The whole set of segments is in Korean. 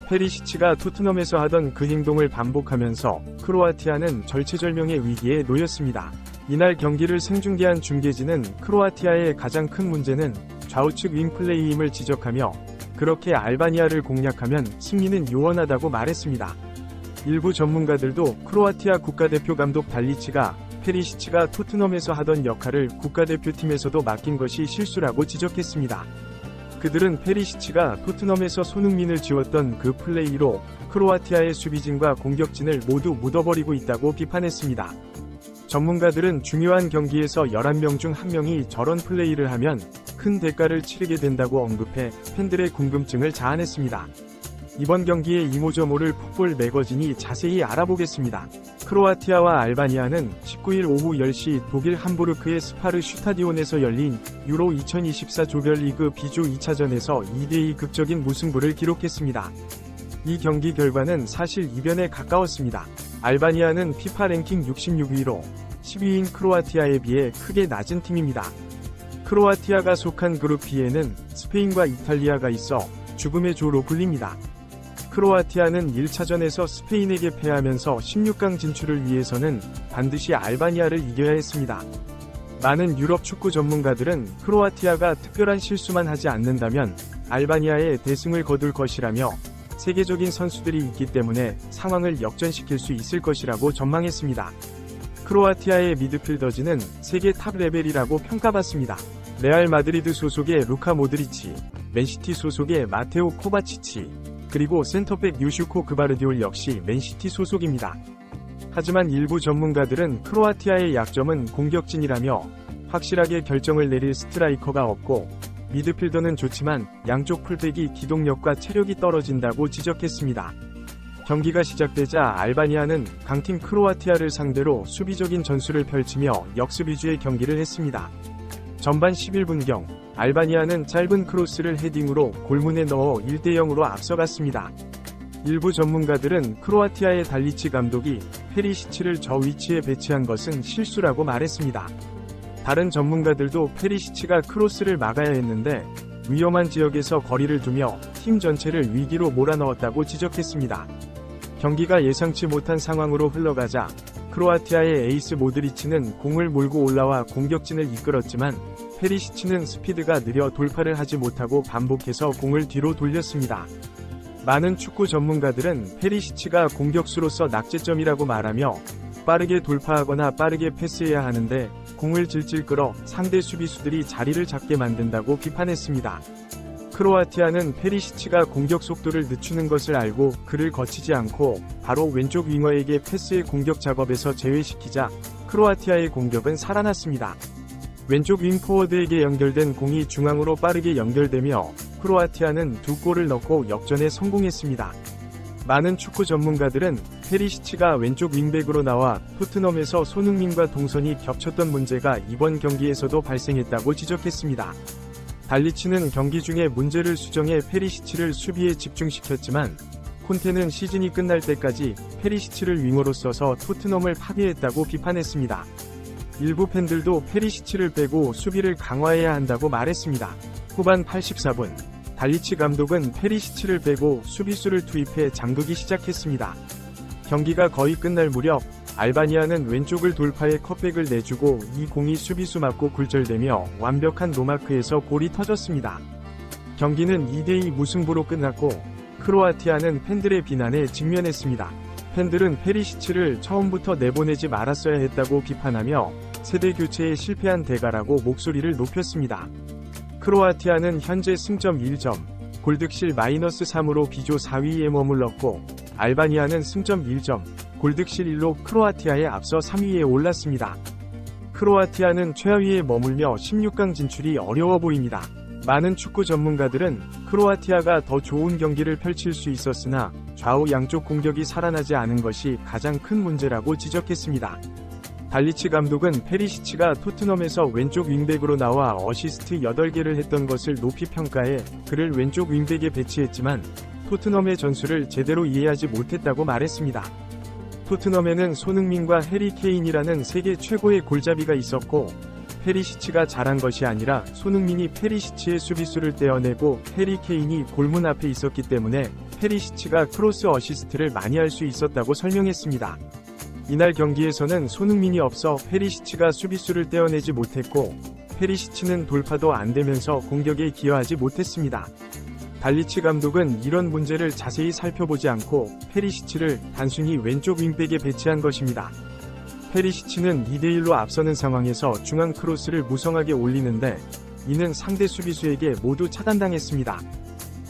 페리시치가 토트넘에서 하던 그 행동을 반복하면서 크로아티아는 절체절명의 위기에 놓였습니다. 이날 경기를 생중계한 중계진은 크로아티아의 가장 큰 문제는 좌우측 윙플레이임을 지적하며 그렇게 알바니아를 공략하면 승리는 요원하다고 말했습니다. 일부 전문가들도 크로아티아 국가대표 감독 달리치가 페리시치가 토트넘에서 하던 역할을 국가대표팀에서도 맡긴 것이 실수라고 지적했습니다. 그들은 페리시치가 토트넘에서 손흥민을 지웠던 그 플레이로 크로아티아의 수비진과 공격진을 모두 묻어버리고 있다고 비판했습니다. 전문가들은 중요한 경기에서 11명 중 1명이 저런 플레이를 하면 큰 대가를 치르게 된다고 언급해 팬들의 궁금증을 자아냈습니다. 이번 경기의 이모저모를 풋볼 매거진이 자세히 알아보겠습니다. 크로아티아와 알바니아는 19일 오후 10시 독일 함부르크의 스파르 슈타디온에서 열린 유로 2024 조별리그 B조 2차전에서 2대2 극적인 무승부를 기록했습니다. 이 경기 결과는 사실 이변에 가까웠습니다. 알바니아는 피파 랭킹 66위로 10위인 크로아티아에 비해 크게 낮은 팀입니다. 크로아티아가 속한 그룹 B에는 스페인과 이탈리아가 있어 죽음의 조로 불립니다. 크로아티아는 1차전에서 스페인에게 패하면서 16강 진출을 위해서는 반드시 알바니아를 이겨야 했습니다. 많은 유럽 축구 전문가들은 크로아티아가 특별한 실수만 하지 않는다면 알바니아의 대승을 거둘 것이라며 세계적인 선수들이 있기 때문에 상황을 역전시킬 수 있을 것이라고 전망했습니다. 크로아티아의 미드필더진은 세계 탑 레벨이라고 평가받습니다. 레알 마드리드 소속의 루카 모드리치, 맨시티 소속의 마테오 코바치치, 그리고 센터백 유슈코 그바르디올 역시 맨시티 소속입니다. 하지만 일부 전문가들은 크로아티아의 약점은 공격진이라며 확실하게 결정을 내릴 스트라이커가 없고 미드필더는 좋지만 양쪽 풀백이 기동력과 체력이 떨어진다고 지적했습니다. 경기가 시작되자 알바니아는 강팀 크로아티아를 상대로 수비적인 전술을 펼치며 역습 위주의 경기를 했습니다. 전반 11분경 알바니아는 짧은 크로스를 헤딩으로 골문에 넣어 1대0으로 앞서갔습니다. 일부 전문가들은 크로아티아의 달리치 감독이 페리시치를 저 위치에 배치한 것은 실수라고 말했습니다. 다른 전문가들도 페리시치가 크로스를 막아야 했는데 위험한 지역에서 거리를 두며 팀 전체를 위기로 몰아넣었다고 지적했습니다. 경기가 예상치 못한 상황으로 흘러가자 크로아티아의 에이스 모드리치는 공을 몰고 올라와 공격진을 이끌었지만 페리시치는 스피드가 느려 돌파를 하지 못하고 반복해서 공을 뒤로 돌렸습니다. 많은 축구 전문가들은 페리시치가 공격수로서 낙제점이라고 말하며 빠르게 돌파하거나 빠르게 패스해야 하는데 공을 질질 끌어 상대 수비수들이 자리를 잡게 만든다고 비판했습니다. 크로아티아는 페리시치가 공격 속도를 늦추는 것을 알고 그를 거치지 않고 바로 왼쪽 윙어에게 패스의 공격 작업에서 제외시키자 크로아티아의 공격은 살아났습니다. 왼쪽 윙 포워드에게 연결된 공이 중앙으로 빠르게 연결되며 크로아티아는 2골을 넣고 역전에 성공했습니다. 많은 축구 전문가들은 페리시치가 왼쪽 윙백으로 나와 토트넘에서 손흥민과 동선이 겹쳤던 문제가 이번 경기에서도 발생했다고 지적했습니다. 달리치는 경기 중에 문제를 수정해 페리시치를 수비에 집중시켰지만 콘테는 시즌이 끝날 때까지 페리시치를 윙어로 써서 토트넘을 파괴했다고 비판했습니다. 일부 팬들도 페리시치를 빼고 수비를 강화해야 한다고 말했습니다. 후반 84분 달리치 감독은 페리시치를 빼고 수비수를 투입해 잠그기 시작했습니다. 경기가 거의 끝날 무렵 알바니아는 왼쪽을 돌파해 컷백을 내주고 이 공이 수비수 맞고 굴절되며 완벽한 노마크에서 골이 터졌습니다. 경기는 2대2 무승부로 끝났고 크로아티아는 팬들의 비난에 직면했습니다. 팬들은 페리시치를 처음부터 내보내지 말았어야 했다고 비판하며 세대 교체에 실패한 대가라고 목소리를 높였습니다. 크로아티아는 현재 승점 1점, 골득실 -3으로 B조 4위에 머물렀고 알바니아는 승점 1점, 골득실 1로 크로아티아에 앞서 3위에 올랐습니다. 크로아티아는 최하위에 머물며 16강 진출이 어려워 보입니다. 많은 축구 전문가들은 크로아티아가 더 좋은 경기를 펼칠 수 있었으나 좌우 양쪽 공격이 살아나지 않은 것이 가장 큰 문제라고 지적했습니다. 달리치 감독은 페리시치가 토트넘에서 왼쪽 윙백으로 나와 어시스트 8개를 했던 것을 높이 평가해 그를 왼쪽 윙백에 배치했지만 토트넘의 전술을 제대로 이해하지 못했다고 말했습니다. 토트넘에는 손흥민과 해리 케인이라는 세계 최고의 골잡이가 있었고 페리시치가 잘한 것이 아니라 손흥민이 페리시치의 수비수를 떼어내고 해리 케인이 골문 앞에 있었기 때문에 페리시치가 크로스 어시스트를 많이 할 수 있었다고 설명했습니다. 이날 경기에서는 손흥민이 없어 페리시치가 수비수를 떼어내지 못했고 페리시치는 돌파도 안 되면서 공격에 기여하지 못했습니다. 달리치 감독은 이런 문제를 자세히 살펴보지 않고 페리시치를 단순히 왼쪽 윙백에 배치한 것입니다. 페리시치는 2대1로 앞서는 상황에서 중앙 크로스를 무성하게 올리는데 이는 상대 수비수에게 모두 차단당했습니다.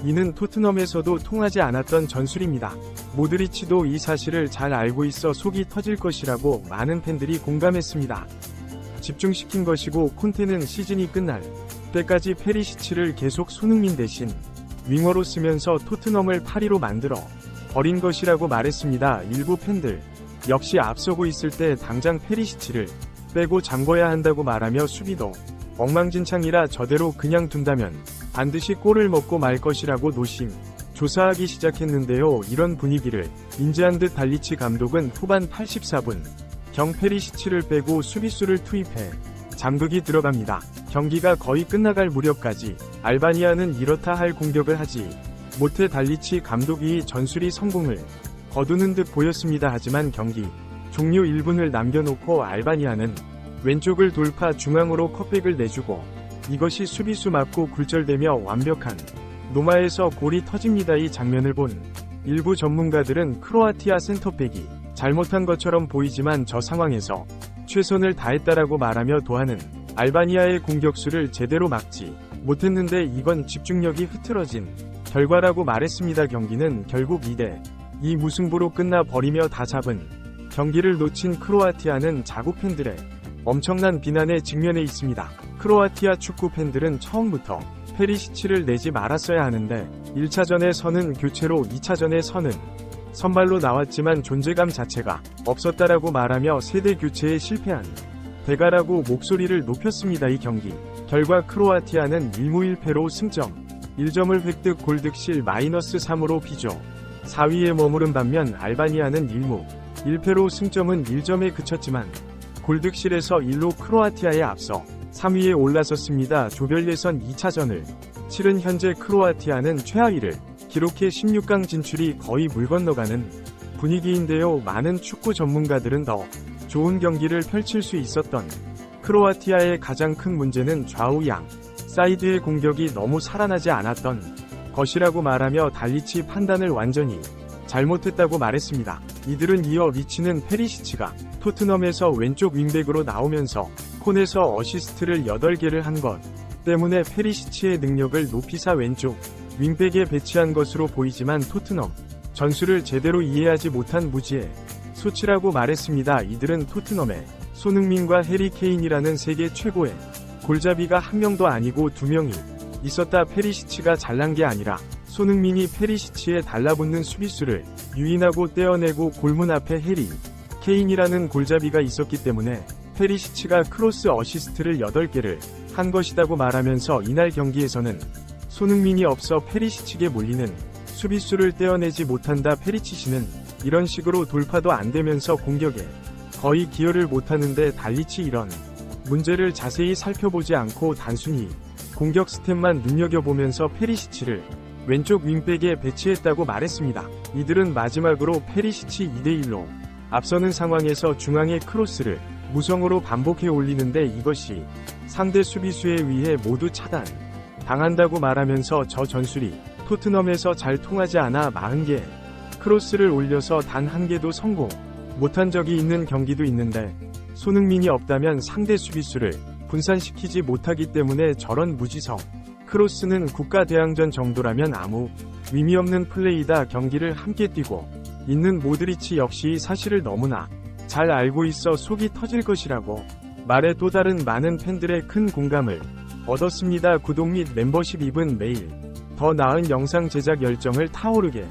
이는 토트넘에서도 통하지 않았던 전술입니다. 모드리치도 이 사실을 잘 알고 있어 속이 터질 것이라고 많은 팬들이 공감했습니다. 집중시킨 것이고 콘테는 시즌이 끝날 때까지 페리시치를 계속 손흥민 대신 윙어로 쓰면서 토트넘을 8위로 만들어 버린 것이라고 말했습니다. 일부 팬들 역시 앞서고 있을 때 당장 페리시치를 빼고 잠궈야 한다고 말하며 수비도 엉망진창이라 저대로 그냥 둔다면 반드시 골을 먹고 말 것이라고 노심 조사하기 시작했는데요. 이런 분위기를 인지한 듯 달리치 감독은 후반 84분 경 페리시치를 빼고 수비수를 투입해 잠극이 들어갑니다. 경기가 거의 끝나갈 무렵까지 알바니아는 이렇다 할 공격을 하지 못해 달리치 감독이 전술이 성공을 거두는 듯 보였습니다. 하지만 경기 종료 1분을 남겨놓고 알바니아는 왼쪽을 돌파 중앙으로 컷백을 내주고 이것이 수비수 맞고 굴절되며 완벽한 노마에서 골이 터집니다. 이 장면을 본 일부 전문가들은 크로아티아 센터백이 잘못한 것처럼 보이지만 저 상황에서 최선을 다했다라고 말하며 도하는 알바니아의 공격수를 제대로 막지 못했는데 이건 집중력이 흐트러진 결과라고 말했습니다. 경기는 결국 2대2 무승부로 끝나 버리며 다 잡은 경기를 놓친 크로아티아는 자국 팬들의 엄청난 비난에 직면해 있습니다. 크로아티아 축구 팬들은 처음부터 페리시치를 내지 말았어야 하는데 1차전에 서는 교체로 2차전에 서는 선발로 나왔지만 존재감 자체가 없었다라고 말하며 세대 교체에 실패한 대가라고 목소리를 높였습니다. 이 경기 결과 크로아티아는 1무 1패로 승점 1점을 획득 골득실 -3으로 비조 4위에 머무른 반면 알바니아는 1무 1패로 승점은 1점에 그쳤지만 골득실에서 1로 크로아티아에 앞서 3위에 올라섰습니다. 조별 예선 2차전을 치른 현재 크로아티아는 최하위를 기록해 16강 진출이 거의 물 건너가는 분위기인데요. 많은 축구 전문가들은 더 좋은 경기를 펼칠 수 있었던 크로아티아의 가장 큰 문제는 좌우 양 사이드의 공격이 너무 살아나지 않았던 것이라고 말하며 달리치 판단을 완전히 잘못했다고 말했습니다. 이들은 이어 리치는 페리시치가 토트넘에서 왼쪽 윙백으로 나오면서 콘에서 어시스트를 8개를 한 것 때문에 페리시치의 능력을 높이사 왼쪽 윙백에 배치한 것으로 보이지만 토트넘 전술을 제대로 이해하지 못한 무지의 소치라고 말했습니다. 이들은 토트넘에 손흥민과 해리 케인이라는 세계 최고의 골잡이가 한 명도 아니고 2명이 있었다. 페리시치가 잘난 게 아니라 손흥민이 페리시치에 달라붙는 수비수를 유인하고 떼어내고 골문 앞에 해리 케인이라는 골잡이가 있었기 때문에 페리시치가 크로스 어시스트를 8개를 한 것이라고 말하면서 이날 경기에서는 손흥민이 없어 페리시치에게 몰리는 수비수를 떼어내지 못한다. 페리시치는 이런 식으로 돌파도 안 되면서 공격에 거의 기여를 못하는데 달리치 이런 문제를 자세히 살펴보지 않고 단순히 공격 스탯만 눈여겨보면서 페리시치를 왼쪽 윙백에 배치했다고 말했습니다. 이들은 마지막으로 페리시치 2대1로 앞서는 상황에서 중앙의 크로스를 무성으로 반복해 올리는데 이것이 상대 수비수에 의해 모두 차단 당한다고 말하면서 저 전술이 토트넘에서 잘 통하지 않아 40개 크로스를 올려서 단 1개도 성공 못한 적이 있는 경기도 있는데 손흥민이 없다면 상대 수비수를 분산시키지 못하기 때문에 저런 무지성 크로스는 국가대항전 정도라면 아무 의미 없는 플레이다. 경기를 함께 뛰고 있는 모드리치 역시 사실을 너무나 잘 알고 있어 속이 터질 것이라고 말해 또 다른 많은 팬들의 큰 공감을 얻었습니다. 구독 및 멤버십 입은 매일 더 나은 영상 제작 열정을 타오르게